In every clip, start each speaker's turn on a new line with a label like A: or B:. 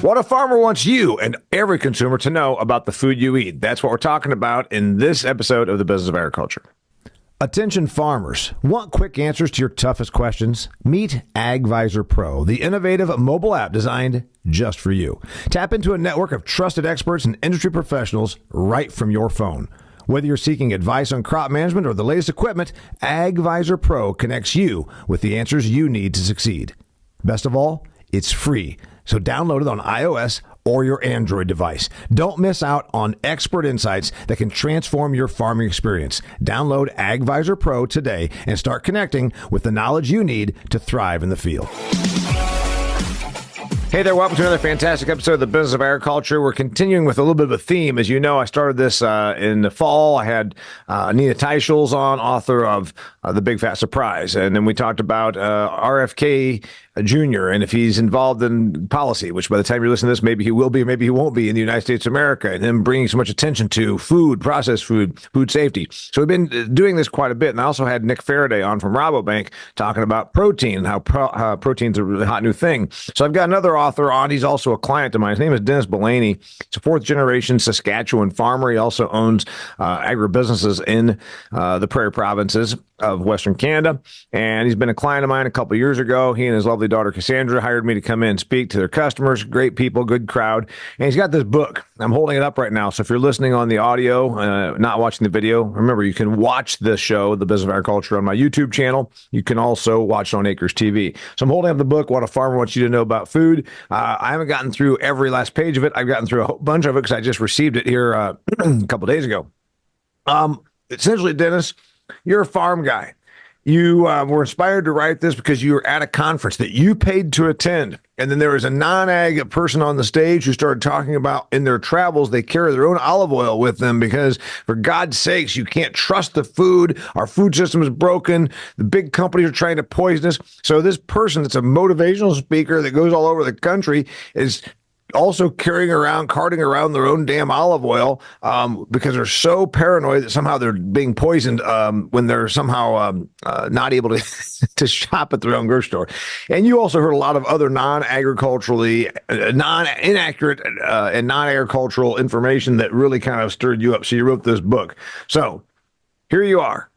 A: What a farmer wants you and every consumer to know about the food you eat. That's what we're talking about in this episode of the Business of Agriculture. Attention farmers. Want quick answers to your toughest questions? Meet AGvisorPRO, the innovative mobile app designed just for you. Tap into a network of trusted experts and industry professionals right from your phone. Whether you're seeking advice on crop management or the latest equipment, AGvisorPRO connects you with the answers you need to succeed. Best of all, it's free. So download it on iOS or your Android device. Don't miss out on expert insights that can transform your farming experience. Download AGvisorPRO today and start connecting with the knowledge you need to thrive in the field. Hey there, welcome to another fantastic episode of the Business of Agriculture. We're continuing with a little bit of a theme. As you know, I started this in the fall. I had Nina Teicholz on, author of The Big Fat Surprise. And then we talked about RFK Jr. and if he's involved in policy, which by the time you're listening to this, maybe he will be, or maybe he won't be in the United States of America, and him bringing so much attention to food, processed food, food safety. So we've been doing this quite a bit. And I also had Nick Faraday on from Rabobank talking about protein and how protein's a really hot new thing. So I've got another author on. He's also a client of mine. His name is Dennis Bulani. He's a fourth generation Saskatchewan farmer. He also owns agribusinesses in the prairie provinces of Western Canada. And he's been a client of mine a couple of years ago. He and his lovely daughter Cassandra hired me to come in and speak to their customers. Great people, good crowd. And he's got this book. I'm holding it up right now. So if you're listening on the audio, not watching the video, remember you can watch the show, The Business of Agriculture, on my YouTube channel. You can also watch it on Acres TV. So I'm holding up the book, What a Farmer Wants You to Know About Food. I haven't gotten through every last page of it. I've gotten through a whole bunch of it because I just received it here a couple of days ago. Essentially, Dennis, you're a farm guy. You were inspired to write this because you were at a conference that you paid to attend. And then there was a non-ag person on the stage who started talking about in their travels, they carry their own olive oil with them because, for God's sakes, you can't trust the food. Our food system is broken. The big companies are trying to poison us. So this person that's a motivational speaker that goes all over the country is also carting around their own damn olive oil because they're so paranoid that somehow they're being poisoned when they're somehow not able to shop at their own grocery store. And you also heard a lot of other non-agriculturally, inaccurate and non-agricultural information that really kind of stirred you up. So you wrote this book. So here you are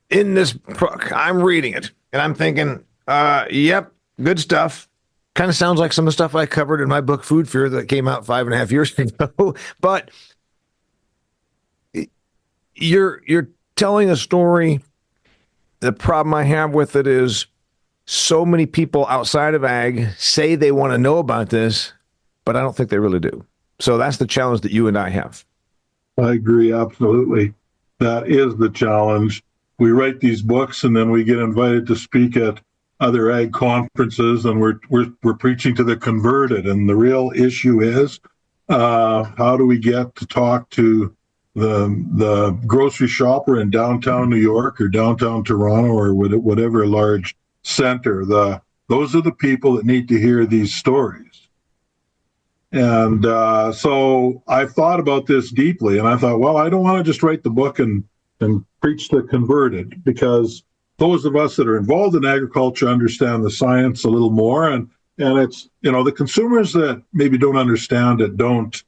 A: in this book. I'm reading it and I'm thinking, yep, good stuff. Kind of sounds like some of the stuff I covered in my book, Food Fear, that came out 5.5 years ago. But you're telling a story. The problem I have with it is so many people outside of ag say they want to know about this, but I don't think they really do. So that's the challenge that you and I have.
B: I agree, absolutely. That is the challenge. We write these books and then we get invited to speak at other ag conferences, and we're preaching to the converted. And the real issue is how do we get to talk to the grocery shopper in downtown New York or downtown Toronto or whatever large center? Those are the people that need to hear these stories. And so I thought about this deeply, and I thought, well, I don't want to just write the book and preach to the converted, because those of us that are involved in agriculture understand the science a little more, and it's, the consumers that maybe don't understand it don't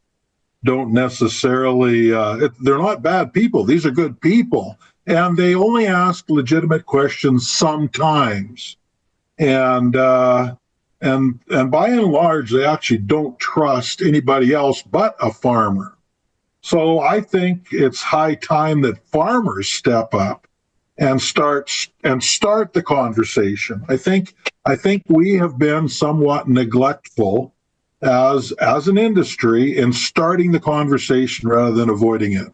B: necessarily, they're not bad people. These are good people, and they only ask legitimate questions sometimes, and by and large, they actually don't trust anybody else but a farmer. So I think it's high time that farmers step up and start the conversation. I think we have been somewhat neglectful as an industry in starting the conversation rather than avoiding it.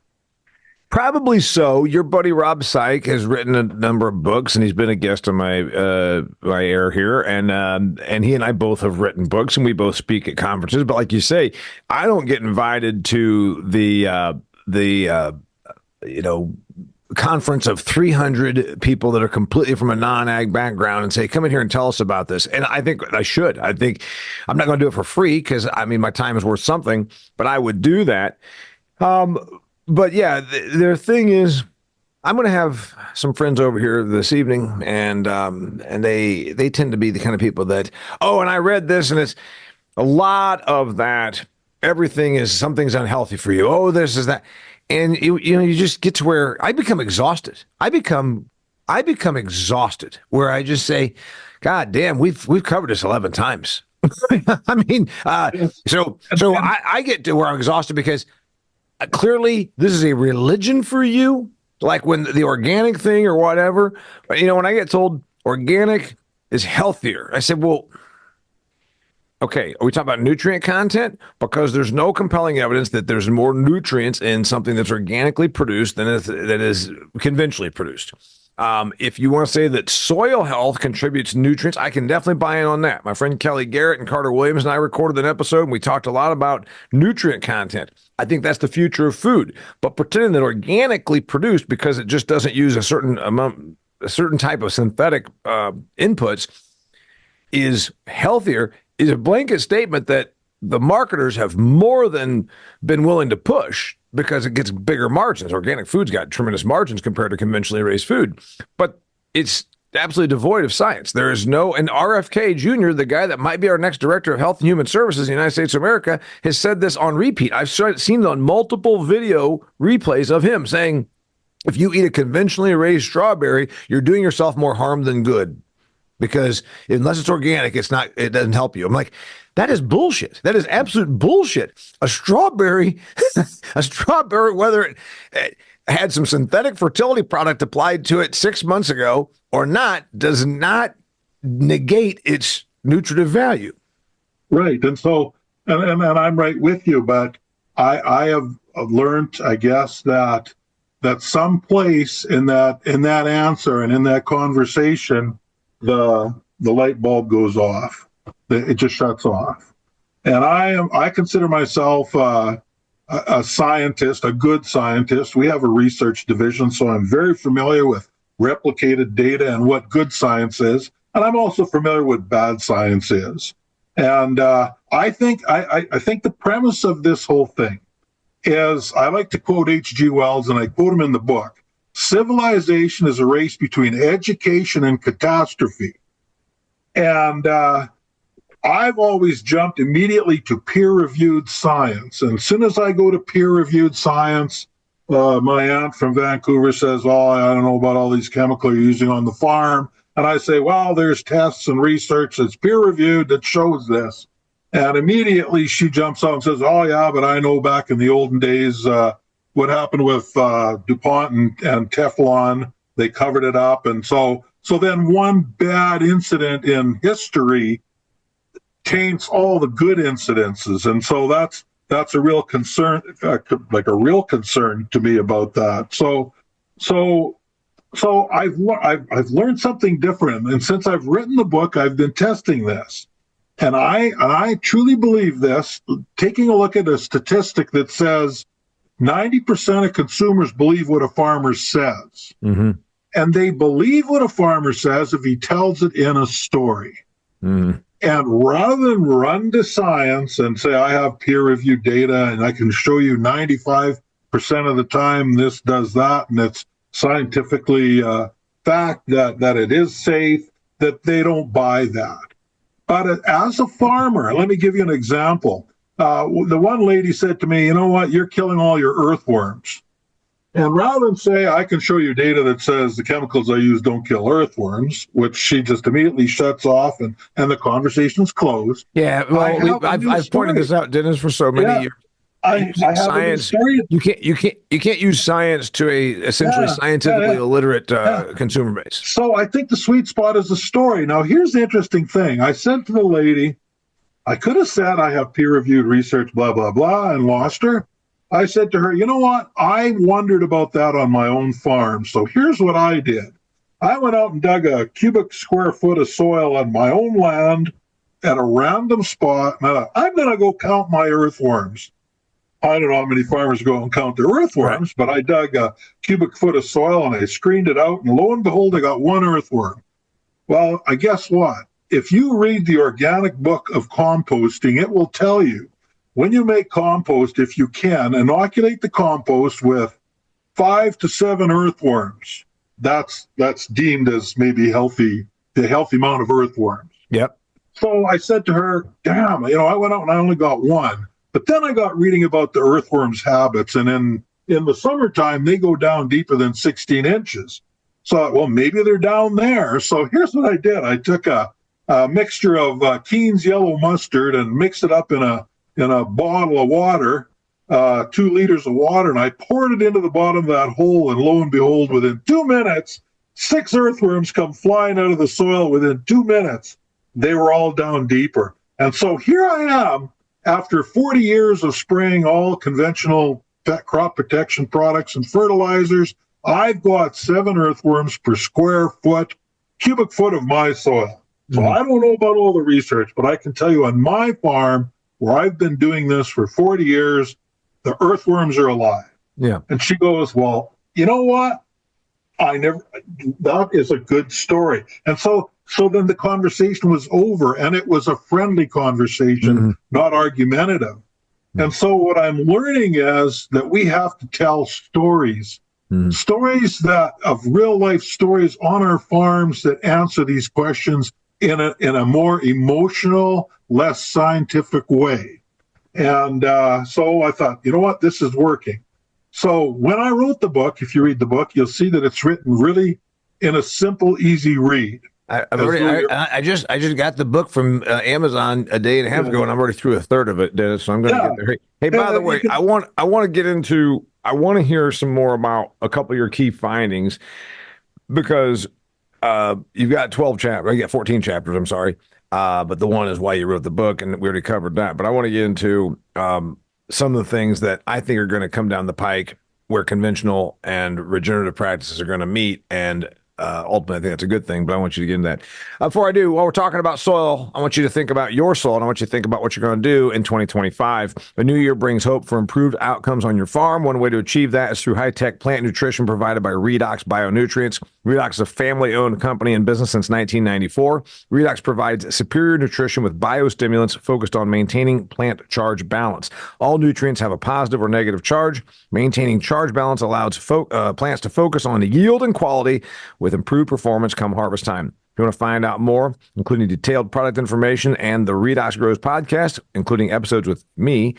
A: Probably so. Your buddy Rob Syke has written a number of books, and he's been a guest on my air here. And he and I both have written books, and we both speak at conferences. But like you say, I don't get invited to the conference of 300 people that are completely from a non-ag background and say, come in here and tell us about this. And I think I should. I think I'm not going to do it for free because, my time is worth something, but I would do that. But yeah, their thing is, I'm going to have some friends over here this evening, and they tend to be the kind of people that, and I read this, and A lot of that, everything is something's unhealthy for you. Oh, this is that. And you just get to where I become exhausted. I become exhausted where I just say, God damn, we've covered this 11 times. I mean, I get to where I'm exhausted because clearly this is a religion for you, like when the organic thing or whatever. But when I get told organic is healthier, I said, well, okay, are we talking about nutrient content? Because there's no compelling evidence that there's more nutrients in something that's organically produced than that is conventionally produced. If you want to say that soil health contributes nutrients, I can definitely buy in on that. My friend Kelly Garrett and Carter Williams and I recorded an episode, and we talked a lot about nutrient content. I think that's the future of food. But pretending that organically produced, because it just doesn't use a certain type of synthetic inputs, is healthier is a blanket statement that the marketers have more than been willing to push because it gets bigger margins. Organic food's got tremendous margins compared to conventionally raised food, but it's absolutely devoid of science. There is no, and RFK Jr., the guy that might be our next director of health and human services in the United States of America, has said this on repeat. I've seen it on multiple video replays of him saying, if you eat a conventionally raised strawberry, you're doing yourself more harm than good. Because unless it's organic, it doesn't help you. I'm like, that is bullshit. That is absolute bullshit. A strawberry, whether it had some synthetic fertility product applied to it 6 months ago or not, does not negate its nutritive value.
B: Right. And so, and I'm right with you, but I have learned, I guess, that someplace in that answer and in that conversation, the light bulb goes off. It just shuts off. And I consider myself a scientist, a good scientist. We have a research division, so I'm very familiar with replicated data and what good science is. And I'm also familiar with bad science is. And I think the premise of this whole thing is, I like to quote H.G. Wells, and I quote him in the book. Civilization is a race between education and catastrophe. And I've always jumped immediately to peer-reviewed science. And as soon as I go to peer-reviewed science, my aunt from Vancouver says, oh, I don't know about all these chemicals you're using on the farm. And I say, well, there's tests and research that's peer-reviewed that shows this. And immediately she jumps out and says, oh, yeah, but I know back in the olden days, what happened with DuPont and Teflon, they covered it up. And so then one bad incident in history taints all the good incidences. And so that's a real concern, like a real concern to me about that. So I've learned something different. And since I've written the book, I've been testing this. And I truly believe this, taking a look at a statistic that says 90% of consumers believe what a farmer says. Mm-hmm. And they believe what a farmer says if he tells it in a story. Mm-hmm. And rather than run to science and say, I have peer-reviewed data and I can show you 95% of the time this does that, and it's scientifically fact that it is safe, that they don't buy that. But as a farmer, let me give you an example. The one lady said to me, you know what, you're killing all your earthworms. And rather than say, I can show you data that says the chemicals I use don't kill earthworms, which she just immediately shuts off and the conversation's closed.
A: Yeah, well, I've pointed this out, Dennis, for so many years.
B: I have
A: science. You can't use science to a essentially scientifically illiterate consumer base.
B: So I think the sweet spot is the story. Now, here's the interesting thing. I said to the lady, I could have said I have peer-reviewed research, blah, blah, blah, and lost her. I said to her, you know what? I wondered about that on my own farm. So here's what I did. I went out and dug a cubic square foot of soil on my own land at a random spot. And I thought, I'm going to go count my earthworms. I don't know how many farmers go and count their earthworms, but I dug a cubic foot of soil and I screened it out. And lo and behold, I got one earthworm. Well, I guess what? If you read the organic book of composting, it will tell you when you make compost, if you can, inoculate the compost with 5 to 7 earthworms. That's deemed as maybe the healthy amount of earthworms.
A: Yep.
B: So I said to her, damn, I went out and I only got one. But then I got reading about the earthworm's habits. And in the summertime, they go down deeper than 16 inches. So I thought, well, maybe they're down there. So here's what I did. I took a mixture of Keen's yellow mustard and mixed it up in a bottle of water, 2 liters of water, and I poured it into the bottom of that hole. And lo and behold, within 2 minutes, 6 earthworms come flying out of the soil within 2 minutes. They were all down deeper. And so here I am, after 40 years of spraying all conventional crop protection products and fertilizers, I've got 7 earthworms per cubic foot of my soil. So I don't know about all the research, but I can tell you on my farm, where I've been doing this for 40 years, the earthworms are alive.
A: Yeah.
B: And she goes, well, you know what? That is a good story. And so then the conversation was over, and it was a friendly conversation, not argumentative. And so what I'm learning is that we have to tell stories, stories that of real life stories on our farms that answer these questions in a more emotional, less scientific way. And so I thought, you know what, this is working. So when I wrote the book, if you read the book, you'll see that it's written really in a simple, easy read.
A: I just got the book from Amazon a day and a half ago, and I'm already through a third of it, Dennis. So I'm going to get there. Hey, by the way, I want to hear some more about a couple of your key findings, because you've got 12 chapters. You got 14 chapters. I'm sorry, but the one is why you wrote the book, and we already covered that. But I want to get into some of the things that I think are going to come down the pike, where conventional and regenerative practices are going to meet, and ultimately, I think that's a good thing, but I want you to get into that. Before I do, while we're talking about soil, I want you to think about your soil, and I want you to think about what you're going to do in 2025. A new year brings hope for improved outcomes on your farm. One way to achieve that is through high-tech plant nutrition provided by Redox Bio-Nutrients. Redox is a family-owned company in business since 1994. Redox provides superior nutrition with biostimulants focused on maintaining plant charge balance. All nutrients have a positive or negative charge. Maintaining charge balance allows plants to focus on the yield and quality with improved performance come harvest time. If you want to find out more, including detailed product information and the Redox Grows podcast, including episodes with me,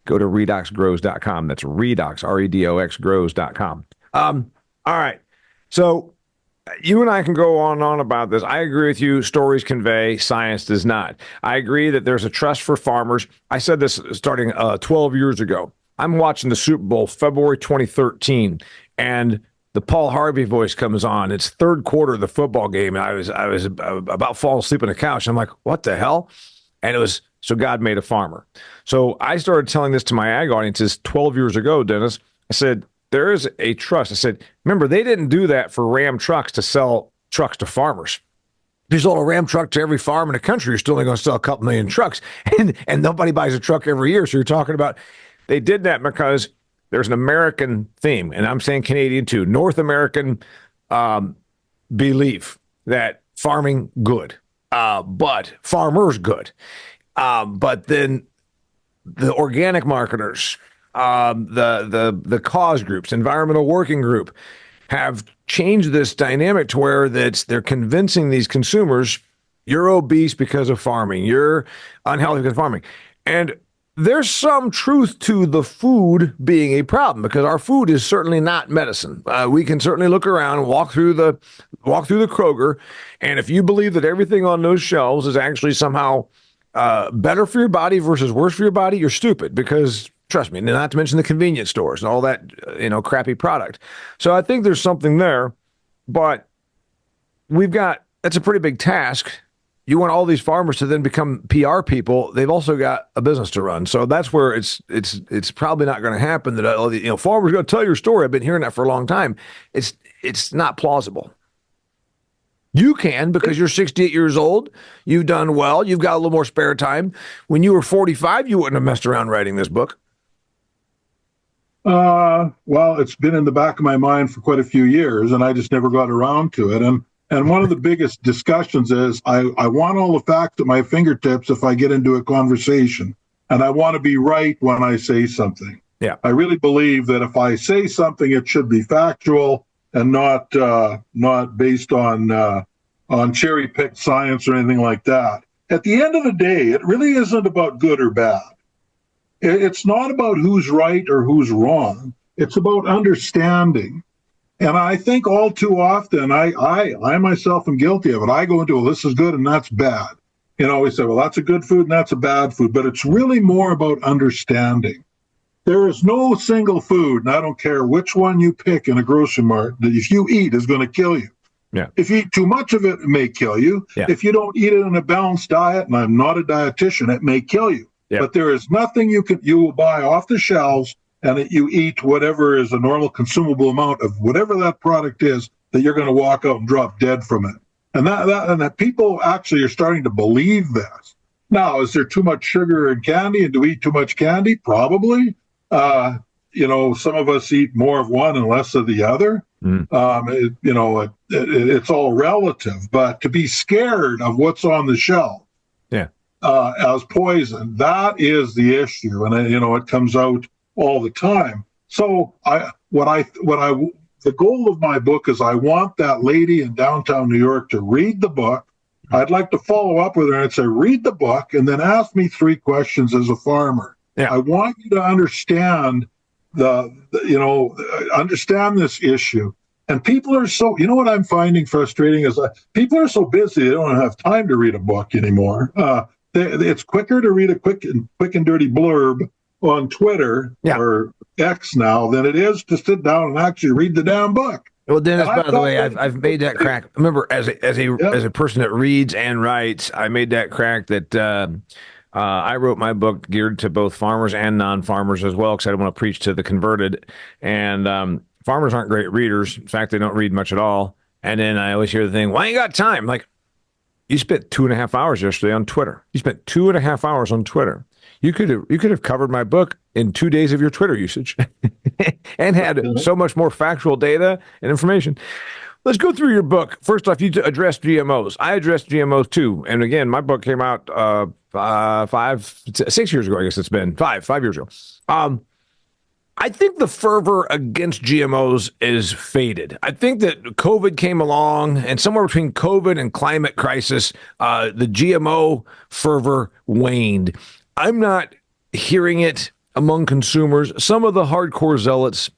A: go to redoxgrows.com. That's Redox, Redox grows.com. All right. So you and I can go on and on about this. I agree with you. Stories convey, science does not. I agree that there's a trust for farmers. I said this starting 12 years ago. I'm watching the Super Bowl, February 2013, and the Paul Harvey voice comes on. It's third quarter of the football game, and I was about falling asleep on the couch. I'm like, what the hell? And it was, so God made a farmer. So I started telling this to my ag audiences 12 years ago, Dennis. I said, there is a trust. I said, remember, they didn't do that for Ram trucks to sell trucks to farmers. If you sold a Ram truck to every farm in the country, you're still only going to sell a couple million trucks. And nobody buys a truck every year. So you're talking about, they did that because there's an American theme, and I'm saying Canadian too, North American belief that farming good, but farmers good. But then the organic marketers, the cause groups, environmental working group, have changed this dynamic to where they're convincing these consumers, you're obese because of farming, you're unhealthy because of farming. And there's some truth to the food being a problem, because our food is certainly not medicine. We can certainly look around and walk through the Kroger, and if you believe that everything on those shelves is actually somehow better for your body versus worse for your body, you're stupid. Because trust me, not to mention the convenience stores and all that, crappy product. So I think there's something there, but that's a pretty big task. You want all these farmers to then become PR people. They've also got a business to run. So that's where it's probably not going to happen that, farmers going to tell your story. I've been hearing that for a long time. It's not plausible. You can, because you're 68 years old. You've done well. You've got a little more spare time. When you were 45, you wouldn't have messed around writing this book.
B: Well, it's been in the back of my mind for quite a few years, and I just never got around to it. And one of the biggest discussions is I want all the facts at my fingertips if I get into a conversation, and I want to be right when I say something.
A: Yeah,
B: I really believe that if I say something, it should be factual and not based on cherry-picked science or anything like that. at the end of the day, it really isn't about good or bad. It's not about who's right or who's wrong. It's about understanding. And I think all too often, I myself am guilty of it. I go into, well, this is good and that's bad. We say, well, that's a good food and that's a bad food. But it's really more about understanding. There is no single food, and I don't care which one you pick in a grocery mart, that if you eat is going to kill you.
A: Yeah.
B: If you eat too much of it, it may kill you.
A: Yeah.
B: If you don't eat it in a balanced diet, and I'm not a dietitian, it may kill you. Yeah. But there is nothing you will buy off the shelves and that you eat whatever is a normal consumable amount of whatever that product is, that you're going to walk out and drop dead from it. And that people actually are starting to believe this. Now, is there too much sugar in candy, and do we eat too much candy? Probably. Some of us eat more of one and less of the other. It's all relative. But to be scared of what's on the shelf, as poison, that is the issue, and it comes out all the time. So the goal of my book is I want that lady in downtown New York to read the book. I'd like to follow up with her and say, read the book and then ask me 3 questions as a farmer. Yeah. I want you to understand understand this issue. And people are so, what I'm finding frustrating is people are so busy they don't have time to read a book anymore. It's quicker to read a quick and dirty blurb on Twitter or X now than it is to sit down and actually read the damn book.
A: Well, Dennis, by the way, I've made that crack. Remember, as a person that reads and writes, I made that crack that I wrote my book geared to both farmers and non-farmers as well, because I don't want to preach to the converted. And farmers aren't great readers. In fact, they don't read much at all. And then I always hear the thing, "Why you got time?" Like, you spent 2.5 hours yesterday on Twitter. You spent 2.5 hours on Twitter. You could have covered my book in 2 days of your Twitter usage and had so much more factual data and information. Let's go through your book. First off, you addressed GMOs. I addressed GMOs too. And again, my book came out 6 years ago. I guess it's been 5 years ago. I think the fervor against GMOs is faded. I think that COVID came along, and somewhere between COVID and climate crisis, the GMO fervor waned. I'm not hearing it among consumers. Some of the hardcore zealots,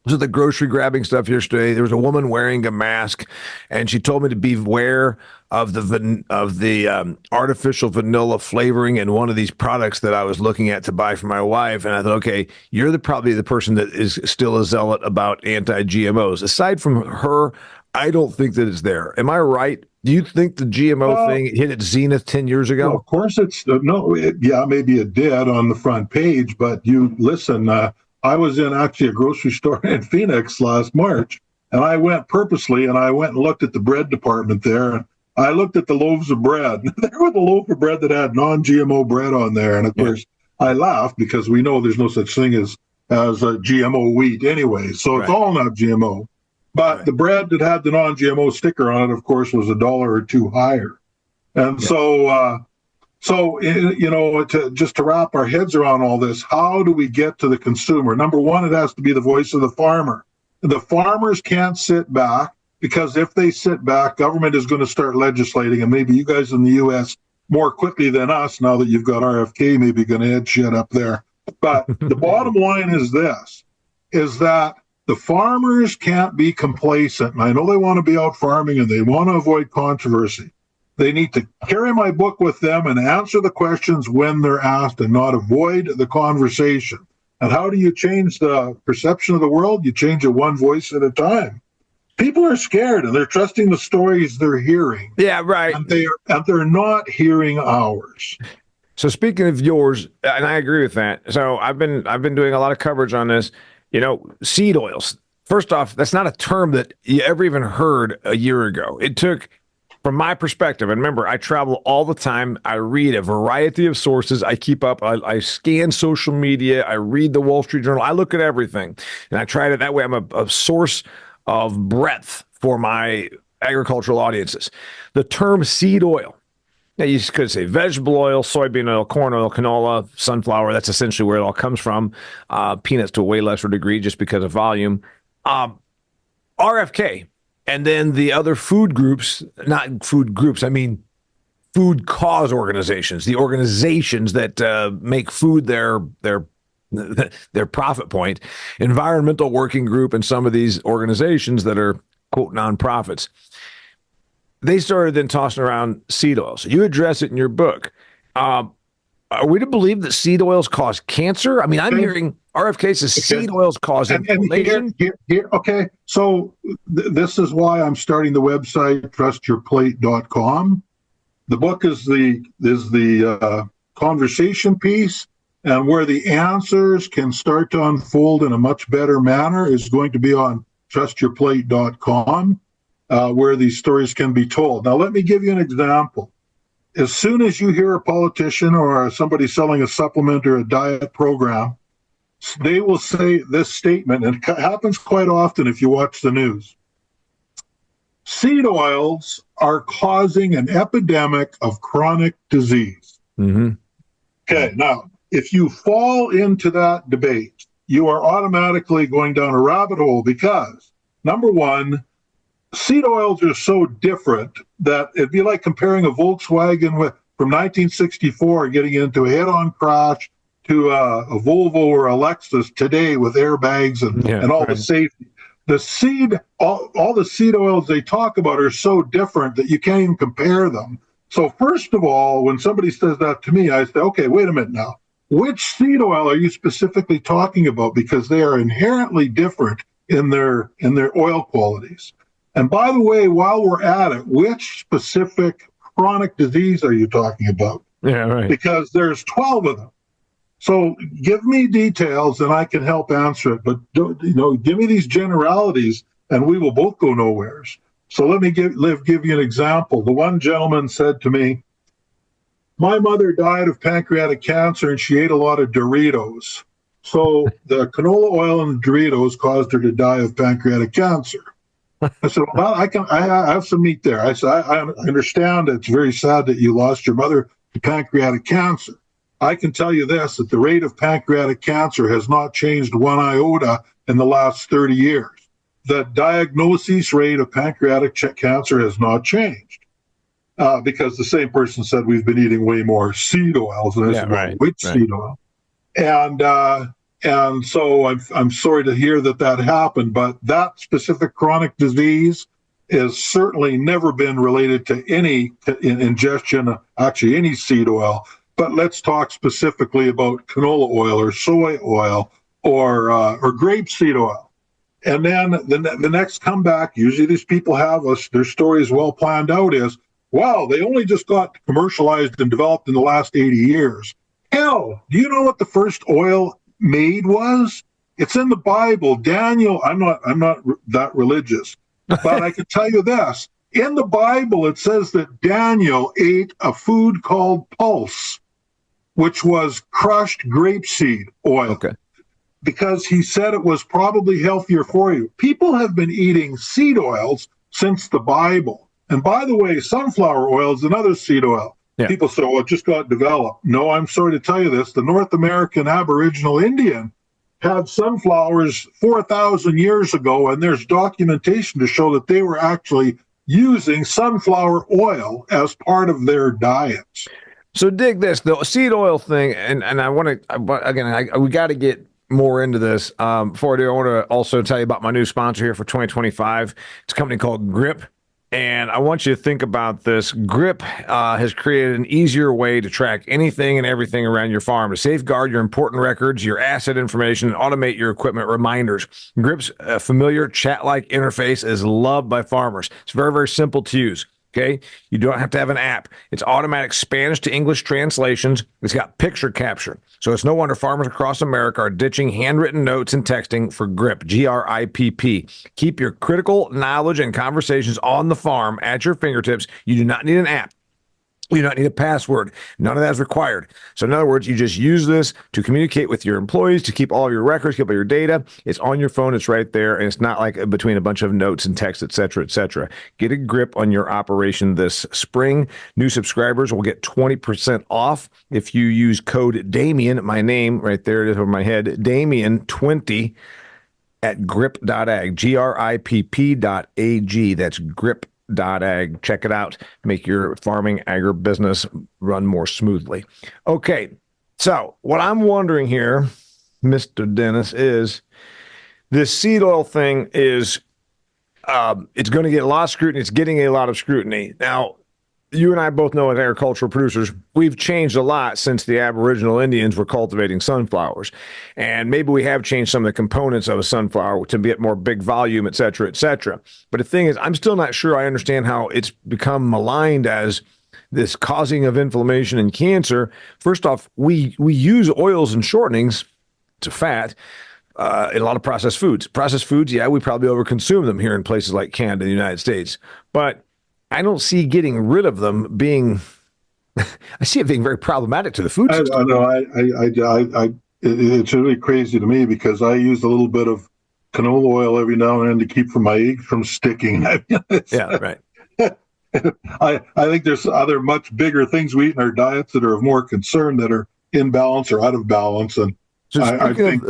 A: so the grocery grabbing stuff yesterday, there was a woman wearing a mask, and she told me to beware of the artificial vanilla flavoring in one of these products that I was looking at to buy for my wife. And I thought, okay, you're probably the person that is still a zealot about anti-GMOs. Aside from her, I don't think that it's there. Am I right? Do you think the GMO thing hit its zenith 10 years ago?
B: Well, of course it's maybe it did on the front page, but you listen. I was in actually a grocery store in Phoenix last March, and I went purposely and I went and looked at the bread department there. And I looked at the loaves of bread. There was a loaf of bread that had non-GMO bread on there, and of course I laughed because we know there's no such thing as a GMO wheat anyway, so it's all not GMO. But the bread that had the non-GMO sticker on it, of course, was $1 or $2 higher. And just to wrap our heads around all this, how do we get to the consumer? Number one, it has to be the voice of the farmer. The farmers can't sit back, because if they sit back, government is going to start legislating, and maybe you guys in the U.S. more quickly than us, now that you've got RFK, maybe going to head shit up there. But the bottom line is this, is that the farmers can't be complacent. And I know they want to be out farming and they want to avoid controversy. They need to carry my book with them and answer the questions when they're asked and not avoid the conversation. And how do you change the perception of the world? You change it one voice at a time. People are scared and they're trusting the stories they're hearing.
A: Yeah, right.
B: And they're not hearing ours.
A: So speaking of yours, and I agree with that. So I've been doing a lot of coverage on this. Seed oils. First off, that's not a term that you ever even heard a year ago. It took, from my perspective, and remember, I travel all the time. I read a variety of sources. I keep up. I scan social media. I read the Wall Street Journal. I look at everything, and I try to. That way, I'm a source of breadth for my agricultural audiences. The term seed oil. Now, you could say vegetable oil, soybean oil, corn oil, canola, sunflower. That's essentially where it all comes from. Peanuts to a way lesser degree just because of volume. RFK, and then the other food groups, not food groups, I mean food cause organizations, the organizations that make food their profit point, environmental working group, and some of these organizations that are quote nonprofits. They started then tossing around seed oils. You address it in your book. Are we to believe that seed oils cause cancer? I mean, I'm hearing RFK says seed oils cause inflammation.
B: Okay, so this is why I'm starting the website trustyourplate.com. The book is the conversation piece, and where the answers can start to unfold in a much better manner is going to be on trustyourplate.com, where these stories can be told. Now, let me give you an example. As soon as you hear a politician or somebody selling a supplement or a diet program, they will say this statement, and it happens quite often if you watch the news. Seed oils are causing an epidemic of chronic disease.
A: Mm-hmm.
B: Okay, now, if you fall into that debate, you are automatically going down a rabbit hole because, number one, seed oils are so different that it'd be like comparing a Volkswagen from 1964 getting into a head-on crash to a Volvo or a Lexus today with airbags and all the safety. All the seed oils they talk about are so different that you can't even compare them. So first of all, when somebody says that to me, I say, okay, wait a minute now. Which seed oil are you specifically talking about? Because they are inherently different in their oil qualities. And by the way, while we're at it, which specific chronic disease are you talking about?
A: Yeah, right.
B: Because there's 12 of them. So give me details and I can help answer it. But give me these generalities and we will both go nowheres. So let me give you an example. The one gentleman said to me, my mother died of pancreatic cancer and she ate a lot of Doritos. So the canola oil in the Doritos caused her to die of pancreatic cancer. I said, well, I have some meat there. I said, I understand it's very sad that you lost your mother to pancreatic cancer. I can tell you this, that the rate of pancreatic cancer has not changed one iota in the last 30 years. The diagnosis rate of pancreatic cancer has not changed because the same person said we've been eating way more seed oils. And I said, well, which seed oil? And so I'm sorry to hear that happened, but that specific chronic disease has certainly never been related to any ingestion, actually any seed oil. But let's talk specifically about canola oil or soy oil or grapeseed oil. And then the next comeback, usually these people have their stories well planned out is, wow, they only just got commercialized and developed in the last 80 years. Hell, do you know what the first oil made was? It's in the Bible. Daniel, I'm not that religious, but I can tell you this. In the Bible, it says that Daniel ate a food called pulse, which was crushed grapeseed oil. Okay. Because he said it was probably healthier for you. People have been eating seed oils since the Bible. And by the way, sunflower oil is another seed oil. Yeah. People say, well, it just got developed. No, I'm sorry to tell you this. The North American Aboriginal Indian had sunflowers 4,000 years ago, and there's documentation to show that they were actually using sunflower oil as part of their diets.
A: So dig this, the seed oil thing, and I want to, again, we got to get more into this. Before I do, I want to also tell you about my new sponsor here for 2025. It's a company called Gripp. And I want you to think about this. Gripp has created an easier way to track anything and everything around your farm to safeguard your important records, your asset information, and automate your equipment reminders. Gripp's familiar chat-like interface is loved by farmers. It's very, very simple to use. Okay, you don't have to have an app. It's automatic Spanish to English translations. It's got picture capture. So it's no wonder farmers across America are ditching handwritten notes and texting for Gripp, Gripp. Keep your critical knowledge and conversations on the farm at your fingertips. You do not need an app. You do not need a password. None of that is required. So in other words, you just use this to communicate with your employees, to keep all of your records, keep all your data. It's on your phone. It's right there. And it's not like between a bunch of notes and text, et cetera, et cetera. Get a grip on your operation this spring. New subscribers will get 20% off if you use code Damian, my name right there, it is over my head, Damian20 at gripp.ag, Gripp.ag. That's Gripp.ag. flawed.ag. Check it out. Make your farming agribusiness run more smoothly. Okay, so what I'm wondering here, Mr. Dennis, is this seed oil thing is it's going to get a lot of scrutiny. It's getting a lot of scrutiny. Now, you and I both know as agricultural producers, we've changed a lot since the Aboriginal Indians were cultivating sunflowers. And maybe we have changed some of the components of a sunflower to get more big volume, et cetera, et cetera. But the thing is, I'm still not sure I understand how it's become maligned as this causing of inflammation and cancer. First off, we use oils and shortenings to fat in a lot of processed foods. Processed foods, yeah, we probably overconsume them here in places like Canada, the United States. But I don't see getting rid of them being, I see it being very problematic to the food system.
B: I know. It's really crazy to me because I use a little bit of canola oil every now and then to keep my eggs from sticking.
A: Yeah, right.
B: I think there's other much bigger things we eat in our diets that are of more concern that are in balance or out of balance. And
A: so I think...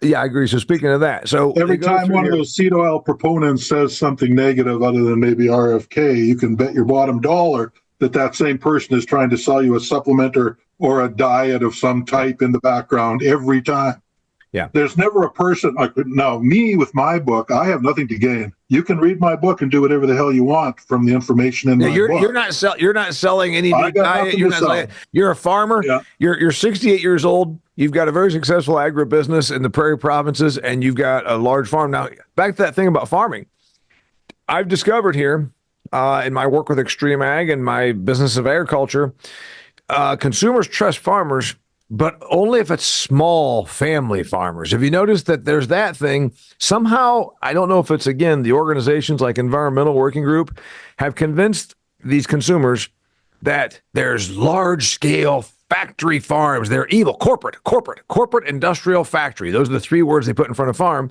A: yeah, I agree. So speaking of that, so
B: every time one of those seed oil proponents says something negative other than maybe RFK, you can bet your bottom dollar that same person is trying to sell you a supplement or a diet of some type in the background every time.
A: Yeah.
B: There's never a person like, now me with my book, I have nothing to gain. You can read my book and do whatever the hell you want from the information in my book.
A: You're not selling any new diet. You're a farmer.
B: Yeah.
A: You're 68 years old. You've got a very successful agribusiness in the prairie provinces, and you've got a large farm. Now, back to that thing about farming. I've discovered here in my work with xtremeag and my business of agriculture, consumers trust farmers, but only if it's small family farmers. Have you noticed that there's that thing? Somehow, I don't know if it's, again, the organizations like Environmental Working Group have convinced these consumers that there's large-scale factory farms. They're evil. Corporate industrial factory. Those are the three words they put in front of farm.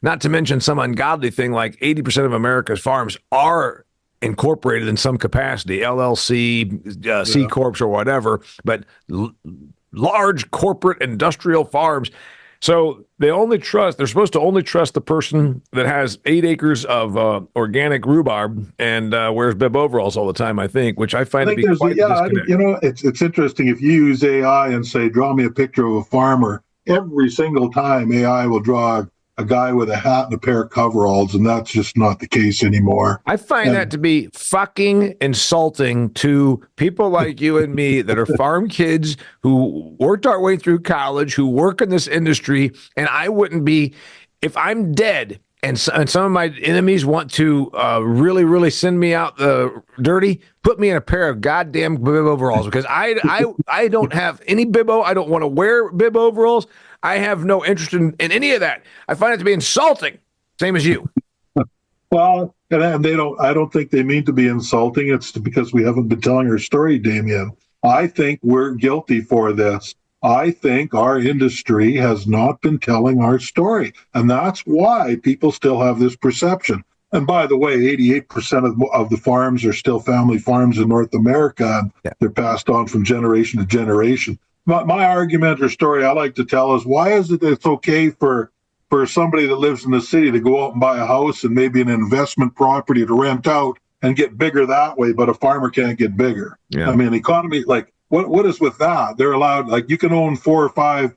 A: Not to mention some ungodly thing like 80% of America's farms are incorporated in some capacity, LLC, C Corps or whatever, but large corporate industrial farms. So they're supposed to only trust the person that has 8 acres of organic rhubarb and wears bib overalls all the time, I think, which I find to be quite a disconnect.
B: It's interesting. If you use AI and say, draw me a picture of a farmer, every single time AI will draw a guy with a hat and a pair of coveralls, and that's just not the case anymore.
A: I find that to be fucking insulting to people like you and me that are farm kids who worked our way through college, who work in this industry, and I wouldn't be, if I'm dead and some of my enemies want to really, really send me out the dirty, put me in a pair of goddamn bib overalls, because I don't have any bibbo. I don't want to wear bib overalls. I have no interest in any of that. I find it to be insulting, same as you.
B: Well, and I don't think they mean to be insulting. It's because we haven't been telling our story, Damian. I think we're guilty for this. I think our industry has not been telling our story. And that's why people still have this perception. And by the way, 88% of the farms are still family farms in North America, and they're passed on from generation to generation. My argument or story I like to tell is, why is it it's okay for somebody that lives in the city to go out and buy a house and maybe an investment property to rent out and get bigger that way, but a farmer can't get bigger? Yeah. I mean, economy, like, what is with that? They're allowed, like, you can own 4 or 5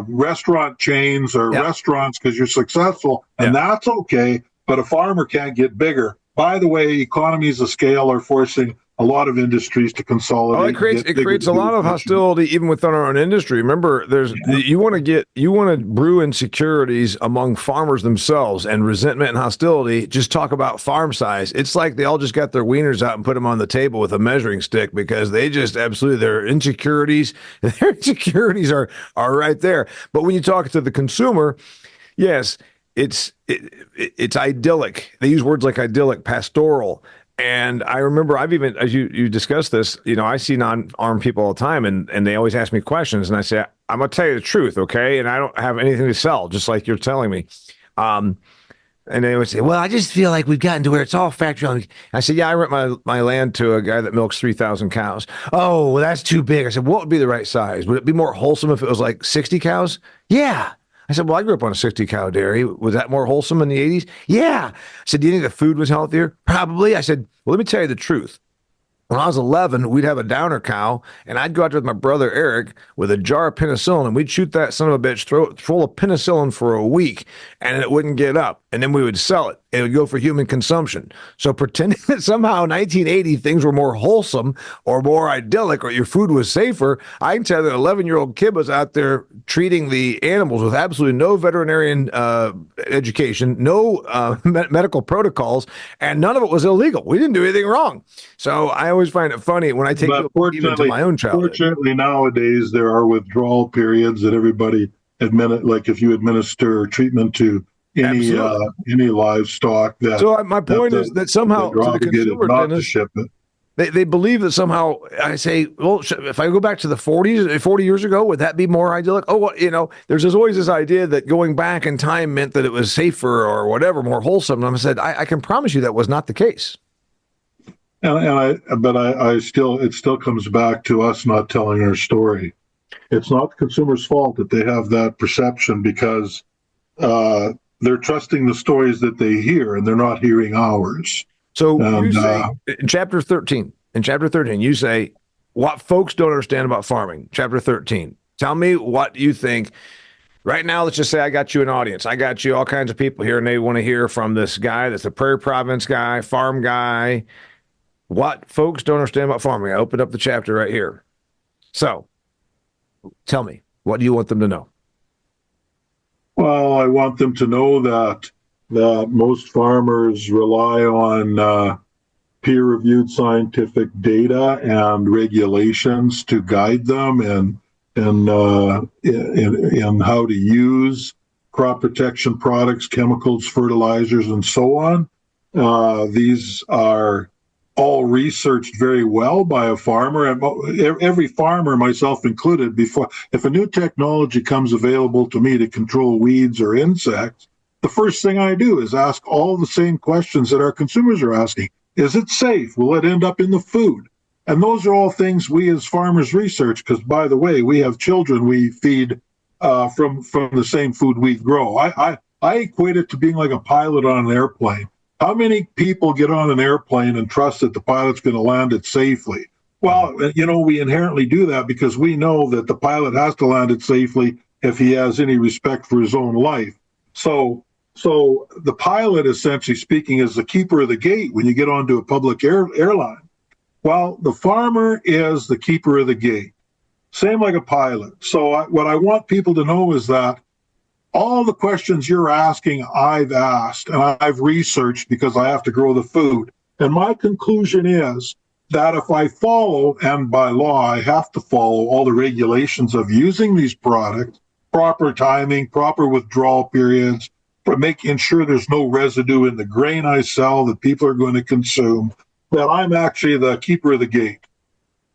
B: restaurant chains or restaurants because you're successful, and that's okay, but a farmer can't get bigger. By the way, economies of scale are forcing a lot of industries to consolidate.
A: Oh, it creates a lot of hostility even within our own industry. Remember, you want to brew insecurities among farmers themselves and resentment and hostility. Just talk about farm size. It's like they all just got their wieners out and put them on the table with a measuring stick, because they just their insecurities are right there. But when you talk to the consumer, yes, it's idyllic. They use words like idyllic, pastoral. And I remember I've even, as you discussed this, I see non-armed people all the time, and they always ask me questions, and I say, I'm going to tell you the truth, okay? And I don't have anything to sell, just like you're telling me. And they would say, well, I just feel like we've gotten to where it's all factory. I said, yeah, I rent my land to a guy that milks 3,000 cows. Oh, well, that's too big. I said, what would be the right size? Would it be more wholesome if it was like 60 cows? Yeah. I said, well, I grew up on a 60 cow dairy. Was that more wholesome in the 80s? Yeah. I said, do you think the food was healthier? Probably. I said, well, let me tell you the truth. When I was 11, we'd have a downer cow, and I'd go out there with my brother Eric with a jar of penicillin, and we'd shoot that son of a bitch full of penicillin for a week, and it wouldn't get up. And then we would sell it. It would go for human consumption. So pretending that somehow in 1980 things were more wholesome or more idyllic or your food was safer, I can tell you that an 11-year-old kid was out there treating the animals with absolutely no veterinarian education, no medical protocols, and none of it was illegal. We didn't do anything wrong. So I always find it funny when I take it even to my own childhood.
B: Fortunately, nowadays there are withdrawal periods that everybody like if you administer treatment to any livestock.
A: So my point is that somehow to the consumer,
B: not to ship it.
A: They believe that somehow, I say, well, if I go back to the 40s, 40 years ago, would that be more idyllic? Oh, well, there's always this idea that going back in time meant that it was safer or whatever, more wholesome. And I said, I can promise you that was not the case.
B: It still comes back to us not telling our story. It's not the consumer's fault that they have that perception because they're trusting the stories that they hear and they're not hearing ours.
A: So you say in chapter 13, you say what folks don't understand about farming. Chapter 13. Tell me what you think. Right now, let's just say I got you an audience. I got you all kinds of people here, and they want to hear from this guy that's a Prairie Province guy, farm guy. What folks don't understand about farming. I opened up the chapter right here. So tell me, what do you want them to know?
B: Well, I want them to know that most farmers rely on peer-reviewed scientific data and regulations to guide them in how to use crop protection products, chemicals, fertilizers, and so on. These are all researched very well by a farmer, and every farmer, myself included, if a new technology comes available to me to control weeds or insects, the first thing I do is ask all the same questions that our consumers are asking. Is it safe? Will it end up in the food? And those are all things we as farmers research, because, by the way, we have children we feed from the same food we grow. I equate it to being like a pilot on an airplane. How many people get on an airplane and trust that the pilot's going to land it safely? Well, we inherently do that because we know that the pilot has to land it safely if he has any respect for his own life. So the pilot, essentially speaking, is the keeper of the gate when you get onto a public airline. Well, the farmer is the keeper of the gate, same like a pilot. So what I want people to know is that all the questions you're asking, I've asked and I've researched because I have to grow the food. And my conclusion is that if I follow, and by law I have to follow all the regulations of using these products, proper timing, proper withdrawal periods, for making sure there's no residue in the grain I sell that people are going to consume, that I'm actually the keeper of the gate.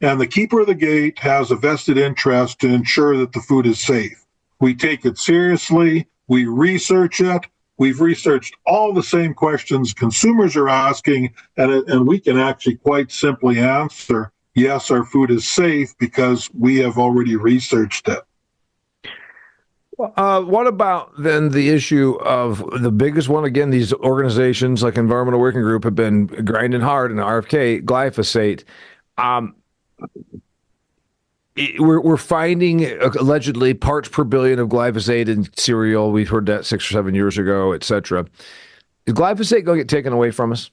B: And the keeper of the gate has a vested interest to ensure that the food is safe. We take it seriously. We research it. We've researched all the same questions consumers are asking, and we can actually quite simply answer, yes, our food is safe because we have already researched it.
A: What about then the issue of the biggest one? Again, these organizations like Environmental Working Group have been grinding hard in RFK, glyphosate. We're finding allegedly parts per billion of glyphosate in cereal. We've heard that 6 or 7 years ago, et cetera. Is glyphosate going to get taken away from us?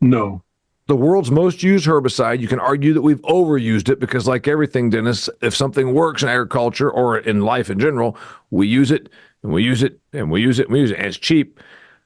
B: No.
A: The world's most used herbicide. You can argue that we've overused it because, like everything, Dennis, if something works in agriculture or in life in general, we use it and we use it and we use it and we use it. And it's cheap.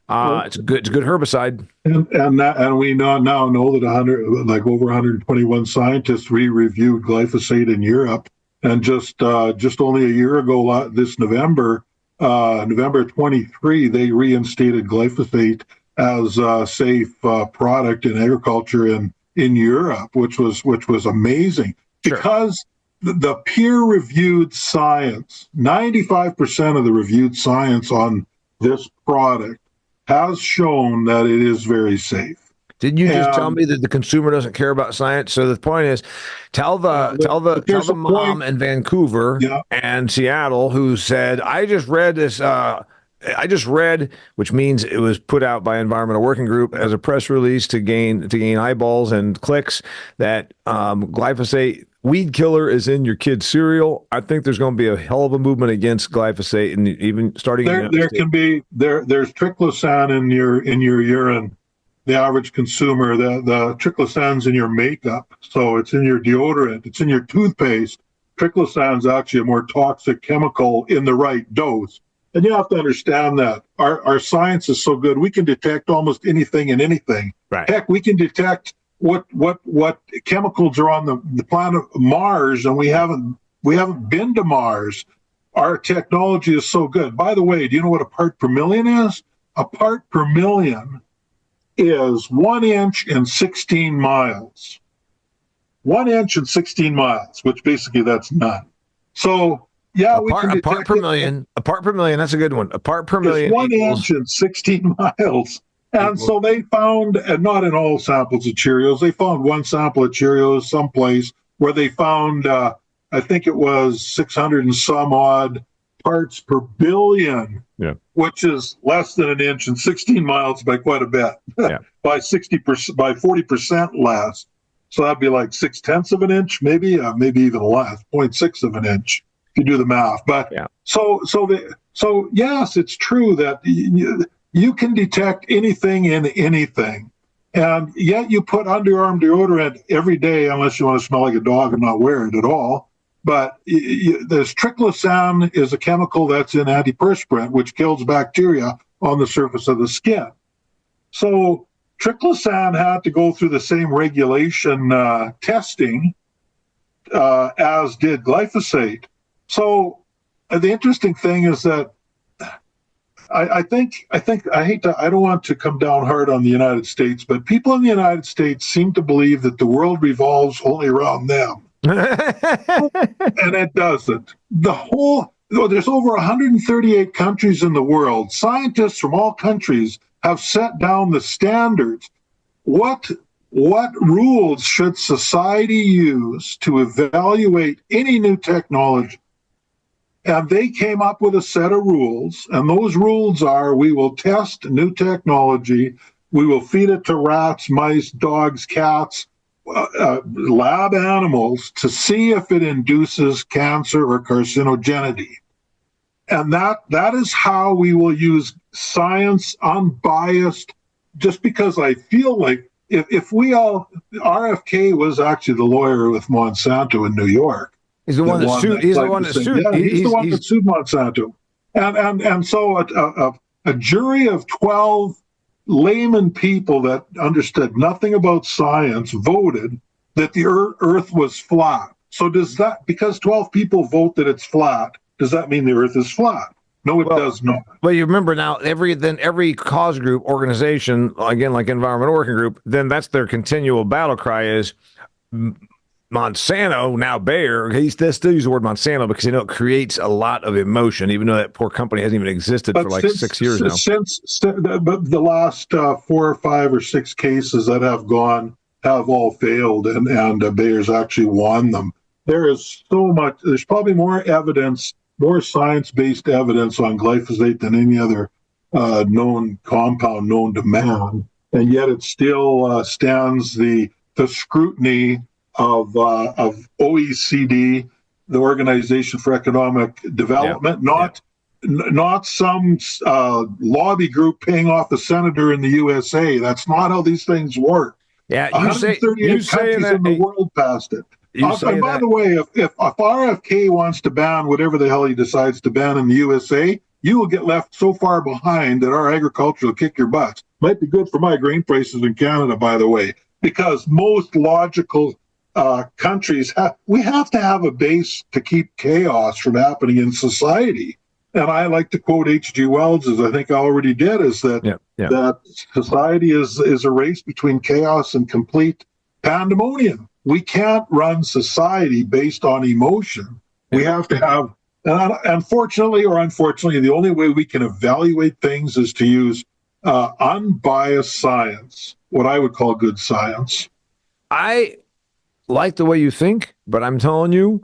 A: It's a good herbicide.
B: And we now know that over 121 scientists re-reviewed glyphosate in Europe, and just only a year ago, this November 23, they reinstated glyphosate as a safe product in agriculture in Europe, which was amazing. Sure. Because the peer-reviewed science, 95% of the reviewed science on this product has shown that it is very safe.
A: Didn't you just tell
B: And
A: me that the consumer doesn't care about science? So the point is, tell
B: there's
A: the
B: a
A: mom
B: point.
A: in Vancouver
B: Yeah,
A: and Seattle who said, "I just read this. I just read," which means it was put out by Environmental Working Group as a press release to gain eyeballs and clicks, that glyphosate weed killer is in your kid's cereal. I think there's going to be a hell of a movement against glyphosate, and even starting in the United
B: there
A: States.
B: can be there's triclosan in your urine. The average consumer, the triclosan's in your makeup, so it's in your deodorant, it's in your toothpaste. Triclosan's actually a more toxic chemical in the right dose. And you have to understand that our science is so good, we can detect almost anything and anything.
A: Right.
B: Heck, we can detect what chemicals are on the planet Mars, and we haven't been to Mars. Our technology is so good. By the way, do you know what a part per million is? A part per million is 1 inch in 16 miles. 1 inch in 16 miles, which basically that's none. So, yeah, we can detect
A: a part per million. A part per million. That's a good one. A part per million
B: is 1
A: equals,
B: inch in 16 miles. And so they found, and not in all samples of Cheerios, they found one sample of Cheerios someplace where they found, I think it was 600 and some odd parts per billion, which is less than an inch and 16 miles by quite a bit, by 60%, by 40% less. So that'd be like 0.6 of an inch, maybe even less, 0.6 of an inch if you do the math. But so yes, it's true that you can detect anything in anything, and yet you put underarm deodorant every day unless you want to smell like a dog and not wear it at all. But this triclosan is a chemical that's in antiperspirant, which kills bacteria on the surface of the skin. So triclosan had to go through the same regulation testing as did glyphosate. So the interesting thing is that I don't want to come down hard on the United States, but people in the United States seem to believe that the world revolves only around them. And it doesn't. There's over 138 countries in the world. Scientists from all countries have set down the standards. What rules should society use to evaluate any new technology? And they came up with a set of rules, and those rules are: we will test new technology, we will feed it to rats, mice, dogs, cats, lab animals to see if it induces cancer or carcinogenity. And that is how we will use science, unbiased, just because I feel like if we all, RFK was actually the lawyer with Monsanto in New York.
A: He's the one that sued. He's the one that sued.
B: Yeah, he's the one that sued Monsanto. And so a jury of 12 layman people that understood nothing about science voted that the earth was flat. So does that, because 12 people vote that it's flat, does that mean the earth is flat? No, it does not.
A: Well, you remember now, every cause group organization, again, like Environmental Working Group, then that's their continual battle cry is Monsano, now Bayer. They still use the word Monsano because it creates a lot of emotion, even though that poor company hasn't even existed for like 6 years now.
B: Since the last 4 or 5 or 6 cases that have gone have all failed, and Bayer's actually won them. There is so much. There's probably more evidence, more science-based evidence on glyphosate than any other known compound known to man, and yet it still stands the scrutiny of OECD, the Organization for Economic Development, not some lobby group paying off a senator in the USA. That's not how these things work.
A: Yeah,
B: 138 countries in the world passed it. And by the way, if RFK wants to ban whatever the hell he decides to ban in the USA, you will get left so far behind that our agriculture will kick your butts. Might be good for my grain prices in Canada, by the way, because most logical countries we have to have a base to keep chaos from happening in society. And I like to quote H.G. Wells, as I think I already did, is that that society is a race between chaos and complete pandemonium. We can't run society based on emotion. We have to have, and unfortunately or unfortunately, the only way we can evaluate things is to use unbiased science, what I would call good science.
A: I like the way you think, but I'm telling you,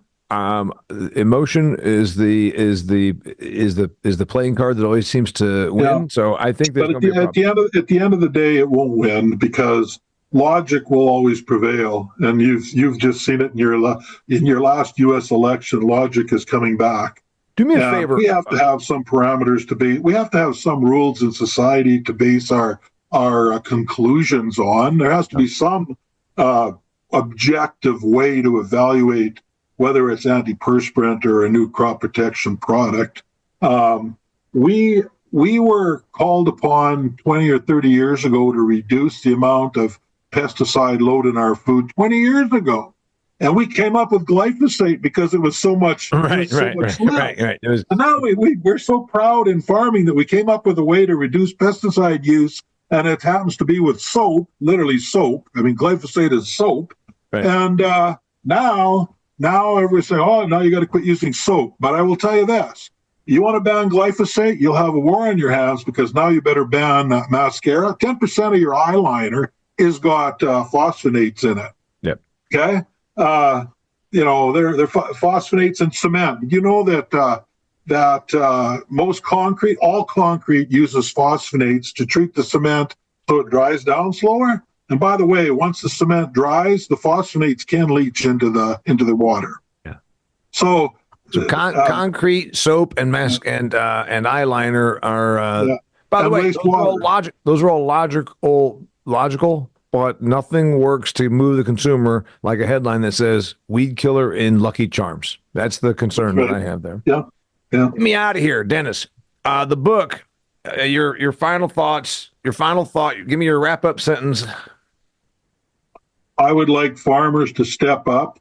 A: emotion is the playing card that always seems to win. Yeah. So I think there's going to be a problem.
B: At the end of the day, it won't win because logic will always prevail, and you've just seen it in your last U.S. election. Logic is coming back.
A: Do me a favor.
B: We have to have some parameters to be. We have to have some rules in society to base our conclusions on. There has to be some objective way to evaluate whether it's antiperspirant or a new crop protection product. We were called upon 20 or 30 years ago to reduce the amount of pesticide load in our food 20 years ago. And we came up with glyphosate because it was so much.
A: Right.
B: And now we're so proud in farming that we came up with a way to reduce pesticide use, and it happens to be with soap, literally soap. I mean, glyphosate is soap. Right. And now everybody's saying, oh, now you got to quit using soap. But I will tell you this. You want to ban glyphosate, you'll have a war on your hands because now you better ban mascara. 10% of your eyeliner is got phosphonates in it.
A: Yep.
B: Okay? They're phosphonates and cement. You know that most concrete, all concrete uses phosphonates to treat the cement so it dries down slower. And by the way, once the cement dries, the phosphonates can leach into the water.
A: Yeah.
B: So
A: concrete, soap, and mask and eyeliner are. By the way, those are all logical. But nothing works to move the consumer like a headline that says "weed killer in Lucky Charms." That's the concern that I have there.
B: Yeah.
A: Get me out of here, Dennis. The book. Your final thoughts. Your final thought. Give me your wrap-up sentence.
B: I would like farmers to step up,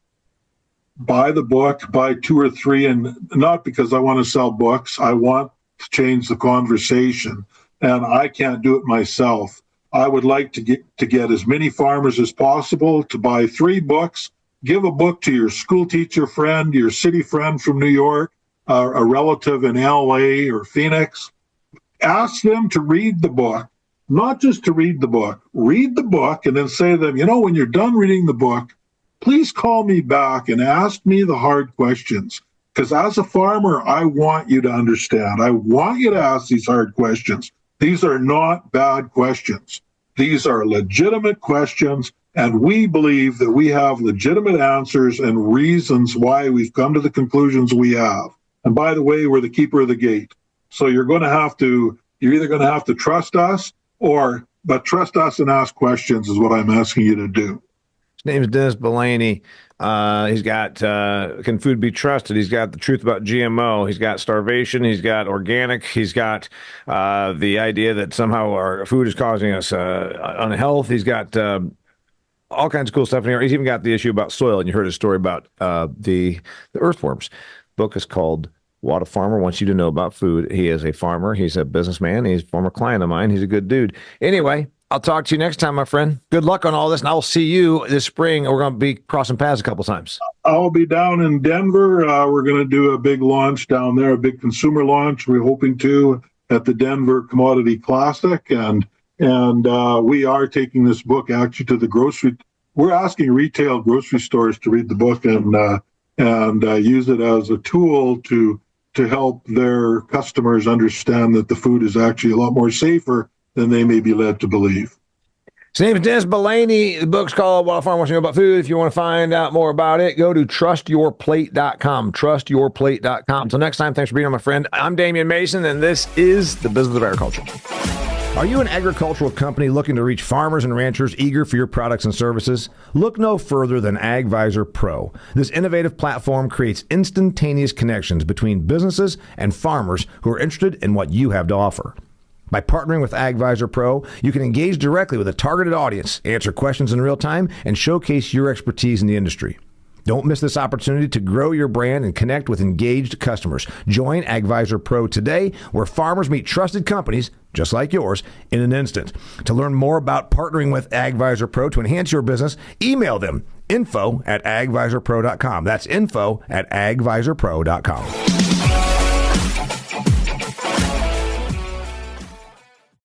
B: buy the book, buy 2 or 3, and not because I want to sell books. I want to change the conversation, and I can't do it myself. I would like to get as many farmers as possible to buy 3 books. Give a book to your school teacher friend, your city friend from New York, a relative in LA or Phoenix. Ask them to read the book, not just to read the book. Read the book and then say to them, when you're done reading the book, please call me back and ask me the hard questions. Because as a farmer, I want you to understand. I want you to ask these hard questions. These are not bad questions. These are legitimate questions, and we believe that we have legitimate answers and reasons why we've come to the conclusions we have. And by the way, we're the keeper of the gate. So you're either going to have to trust us but trust us and ask questions is what I'm asking you to do.
A: His name is Dennis Bulani. He's got Can Food Be Trusted? He's got The Truth About GMO. He's got Starvation. He's got Organic. He's got the idea that somehow our food is causing us unhealth. He's got all kinds of cool stuff in here. He's even got the issue about soil, and you heard his story about the earthworms. The book is called What a Farmer Wants You to Know About Food. He is a farmer. He's a businessman. He's a former client of mine. He's a good dude. Anyway, I'll talk to you next time, my friend. Good luck on all this, and I'll see you this spring. We're going to be crossing paths a couple times.
B: I'll be down in Denver. We're going to do a big launch down there, a big consumer launch. We're hoping to at the Denver Commodity Classic, and we are taking this book actually to the grocery. We're asking retail grocery stores to read the book and use it as a tool to help their customers understand that the food is actually a lot more safer than they may be led to believe.
A: His name is Dennis Bulani. The book's called What a Farmer Wants to Know About Food. If you want to find out more about it, go to trustyourplate.com. Trustyourplate.com. Until next time, thanks for being on, my friend. I'm Damian Mason, and this is The Business of Agriculture. Are you an agricultural company looking to reach farmers and ranchers eager for your products and services? Look no further than AGvisorPRO. This innovative platform creates instantaneous connections between businesses and farmers who are interested in what you have to offer. By partnering with AGvisorPRO, you can engage directly with a targeted audience, answer questions in real time, and showcase your expertise in the industry. Don't miss this opportunity to grow your brand and connect with engaged customers. Join AGvisorPRO today, where farmers meet trusted companies just like yours in an instant. To learn more about partnering with AGvisorPRO to enhance your business, email them info@agvisorpro.com. That's info@agvisorpro.com.